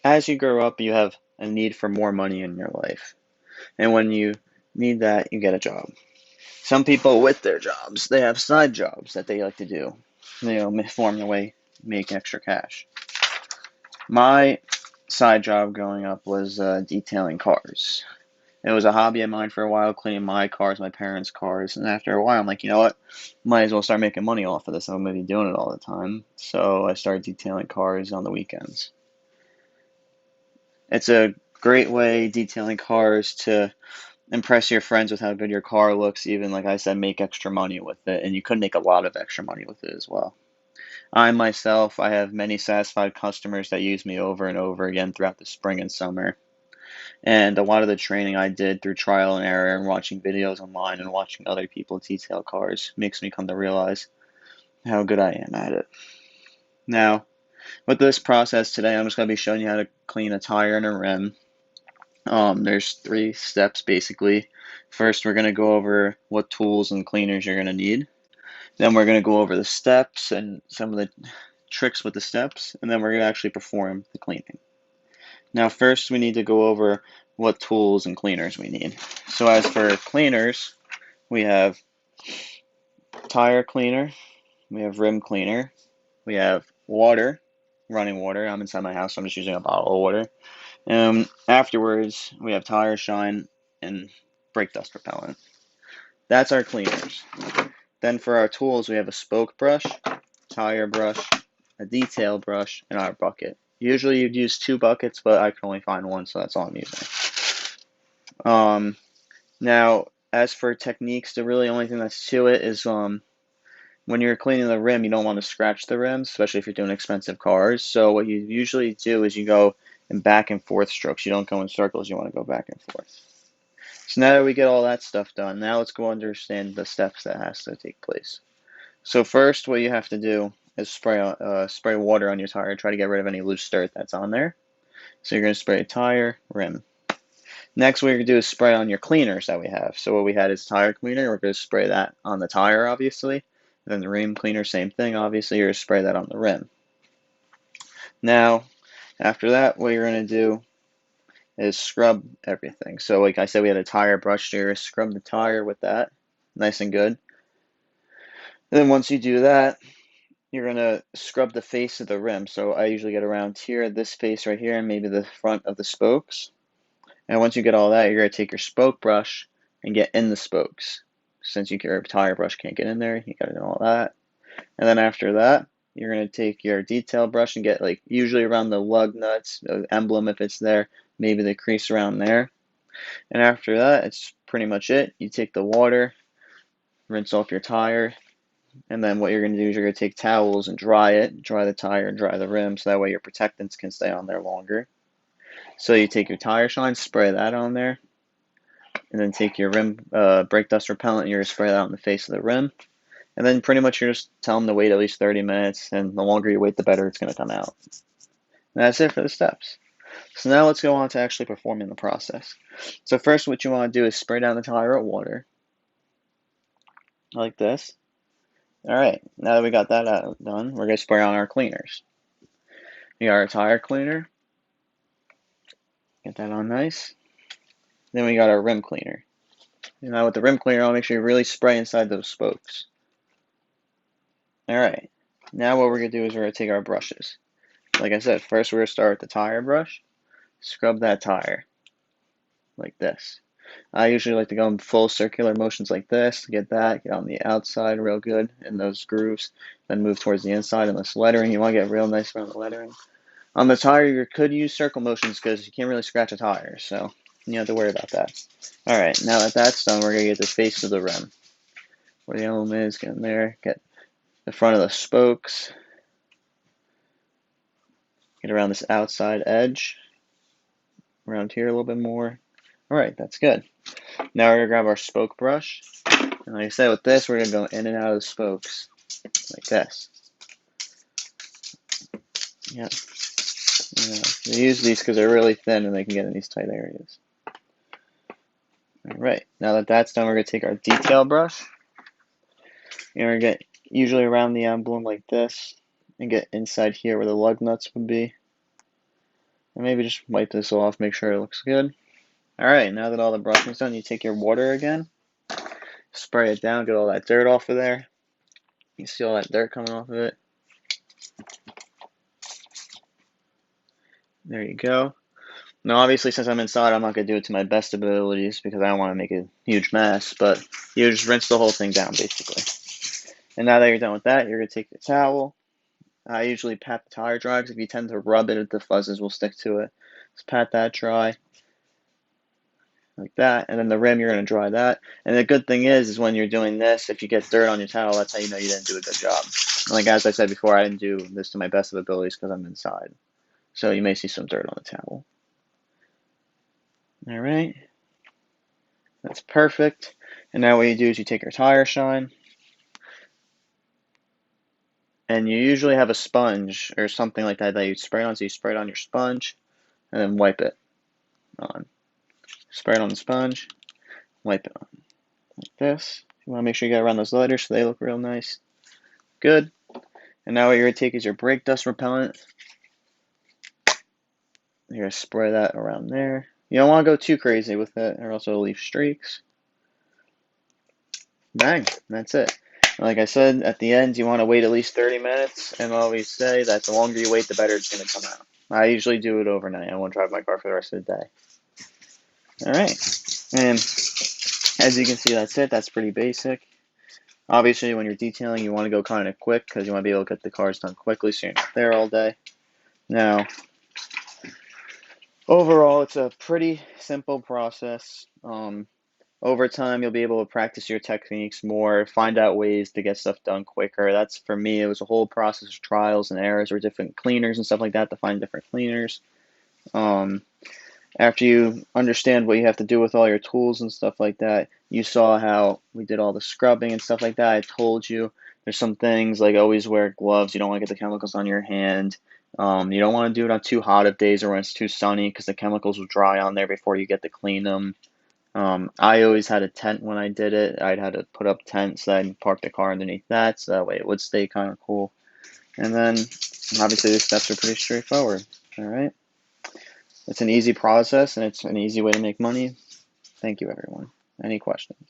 as you grow up, you have a need for more money in your life. And when you need that, you get a job. Some people with their jobs, they have side jobs that they like to do. Form their way, make extra cash. My side job growing up was detailing cars. It was a hobby of mine for a while, cleaning my cars, my parents' cars, and after a while, I'm like, you know what? Might as well start making money off of this. I'm gonna be doing it all the time. So I started detailing cars on the weekends. It's a great way, detailing cars, to impress your friends with how good your car looks, even like I said, make extra money with it, and you could make a lot of extra money with it as well. I myself, I have many satisfied customers that use me over and over again throughout the spring and summer. And a lot of the training I did through trial and error and watching videos online and watching other people detail cars makes me come to realize how good I am at it. Now, with this process today, I'm just going to be showing you how to clean a tire and a rim. There's 3 steps basically. First, we're going to go over what tools and cleaners you're going to need. Then we're going to go over the steps and some of the tricks with the steps, and then we're going to actually perform the cleaning. Now, first, we need to go over what tools and cleaners we need. So, as for cleaners, we have tire cleaner, we have rim cleaner, we have water, running water. I'm inside my house, so I'm just using a bottle of water. Afterwards, we have tire shine and brake dust repellent. That's our cleaners. Then for our tools, we have a spoke brush, tire brush, a detail brush, and our bucket. Usually you'd use 2 buckets, but I can only find one, so that's all I'm using. Um, Now, as for techniques, the really only thing that's to it is when you're cleaning the rim, you don't want to scratch the rims, especially if you're doing expensive cars. So what you usually do is you go in back and forth strokes. You don't go in circles. You want to go back and forth. So now that we get all that stuff done, now let's go understand the steps that has to take place. So first, what you have to do is spray water on your tire. Try to get rid of any loose dirt that's on there. So you're going to spray tire, rim. Next, what you're going to do is spray on your cleaners that we have. So what we had is tire cleaner. We're going to spray that on the tire, obviously. Then the rim cleaner, same thing. Obviously, you're going to spray that on the rim. Now, after that, what you're going to do is scrub everything. So like I said, we had a tire brush here. Scrub the tire with that. Nice and good. And then once you do that, you're going to scrub the face of the rim. So I usually get around here, this face right here, and maybe the front of the spokes. And once you get all that, you're going to take your spoke brush and get in the spokes. Since your tire brush can't get in there, you got to do all that. And then after that, you're going to take your detail brush and get like usually around the lug nuts, the emblem if it's there, maybe the crease around there. And after that, it's pretty much it. You take the water, rinse off your tire, and then what you're going to do is you're going to take towels and dry it, dry the tire and dry the rim so that way your protectants can stay on there longer. So you take your tire shine, spray that on there, and then take your rim brake dust repellent and you're going to spray that on the face of the rim. And then pretty much you're just telling them to wait at least 30 minutes, and the longer you wait, the better it's going to come out. And that's it for the steps. So now let's go on to actually performing the process. So first what you want to do is spray down the tire with water, like this. Alright, now that we got that done, we're going to spray on our cleaners. We got our tire cleaner, get that on nice. Then we got our rim cleaner. Now with the rim cleaner, I'll make sure you really spray inside those spokes. Alright, now what we're going to do is we're going to take our brushes. Like I said, first we're going to start with the tire brush, scrub that tire, like this. I usually like to go in full circular motions like this to get on the outside real good in those grooves, then move towards the inside in this lettering. You want to get real nice around the lettering. On the tire, you could use circle motions because you can't really scratch a tire, so you don't have to worry about that. Alright, now that that's done, we're going to get the face of the rim. Where the emblem is, get in there, get the front of the spokes, get around this outside edge, around here a little bit more. Alright, that's good. Now we're going to grab our spoke brush, and like I said, with this, we're going to go in and out of the spokes, like this. Yep. Yeah. They use these because they're really thin and they can get in these tight areas. Alright, now that that's done, we're going to take our detail brush, and we're going to get usually around the emblem like this, and get inside here where the lug nuts would be. And maybe just wipe this off, make sure it looks good. Alright, now that all the brushing's done, you take your water again, spray it down, get all that dirt off of there. You see all that dirt coming off of it. There you go. Now, obviously, since I'm inside, I'm not going to do it to my best abilities because I don't want to make a huge mess, but you just rinse the whole thing down, basically. And now that you're done with that, you're going to take the towel. I usually pat the tire dry because if you tend to rub it, the fuzzes will stick to it. Just pat that dry, like that, and then the rim, you're going to dry that. And the good thing is when you're doing this, if you get dirt on your towel, that's how you know you didn't do a good job. Like as I said before, I didn't do this to my best of abilities because I'm inside. So you may see some dirt on the towel. All right, that's perfect. And now what you do is you take your tire shine, and you usually have a sponge or something like that that you spray on. So you spray it on your sponge, and then wipe it on. Spray it on the sponge, wipe it on like this. You want to make sure you got around those letters so they look real nice. Good. And now what you're going to take is your brake dust repellent. You're going to spray that around there. You don't want to go too crazy with it or else it'll leave streaks. Bang, that's it. Like I said, at the end, you want to wait at least 30 minutes, and I always say that the longer you wait, the better it's going to come out. I usually do it overnight. I won't drive my car for the rest of the day. All right, and as you can see, that's it. That's pretty basic. Obviously, when you're detailing, you want to go kind of quick because you want to be able to get the cars done quickly so you're not there all day. Now, overall, it's a pretty simple process. Over time, you'll be able to practice your techniques more, find out ways to get stuff done quicker. That's, for me, it was a whole process of trials and errors or different cleaners and stuff like that to find different cleaners. After you understand what you have to do with all your tools and stuff like that, you saw how we did all the scrubbing and stuff like that. I told you there's some things like always wear gloves. You don't want to get the chemicals on your hand. You don't want to do it on too hot of days or when it's too sunny because the chemicals will dry on there before you get to clean them. I always had a tent when I did it. I'd had to put up tents, so I'd park the car underneath that, so that way it would stay kind of cool. And then, obviously, the steps are pretty straightforward. All right? It's an easy process, and it's an easy way to make money. Thank you, everyone. Any questions?